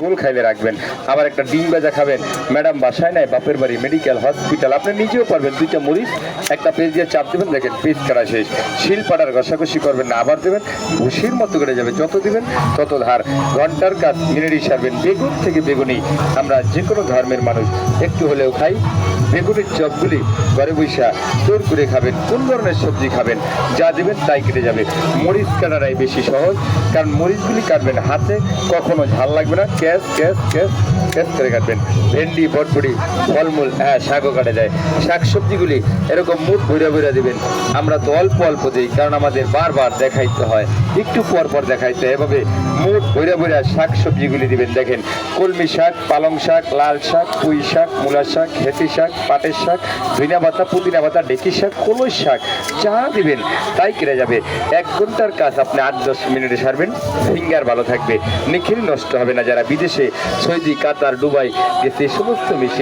গোল খাইলে রাখবেন। আবার একটা ডিম ভাজা খাবেন, ম্যাডাম বাসায় নাই, বাপের বাড়ি, মেডিকেল, হসপিটাল, আপনি নিজেও পারবেন। দুইটা মরিচ একটা পেজ দিয়ে চাপ দেবেন, দেখেন পেজ কাটা শেষ। শিল পাটার ঘষাঘষি করবেন না, আবার দেবেন, ভুসির মতো করে যাবে, যত দিবেন তত ধার। ঘন্টার কাজ মিনিটই সারবেন। বেগুন থেকে বেগুনি, আমরা যে কোনো ধর্মের মানুষ একটু হলেও খাই। বেগুনের চপগুলি ঘরে বৈশা তোর করে খাবেন। কোন ধরনের সবজি খাবেন, যা দেবেন তাই কেটে যাবে। মরিচ কাটাটাই বেশি সহজ, কারণ মরিচগুলি কাটবেন হাতে, কখনো ঝাল লাগবে না, ক্যাশ ক্যাশ ক্যাশ ক্যাশ করে কাটবেন। ভেন্ডি, বটবড়ি, ফলমূল, হ্যাঁ শাকও কাটা যায়। শাক সবজিগুলি এরকম মুঠ ভৈরা ভৈরা দেবেন। আমরা তো অল্প অল্প দিই, কারণ আমাদের বারবার দেখাইতে হয়, একটু পর পর দেখাইতে হয়। এভাবে মুঠ ভৈরা ভৈরা শাক সবজিগুলি দিবেন। দেখেন কলমি শাক, পালং শাক, লাল শাক, পুঁই শাক, মূলা শাক, হেঁচি শাক, পাটের শাক, ধনিয়া পাতা, পুদিনা পাতা, ডেকি শাক, কলই শাক, যা দিবেন তাই কেটে যাবে। 1 ঘন্টার কাজ আপনি 8-10 মিনিটে সারবেন। ফিঙ্গার ভালো থাকবে, নিখিল নষ্ট হবে না। যারা বিদেশে সৌদি, কাতার, দুবাই গেছে, সমস্ত মিশে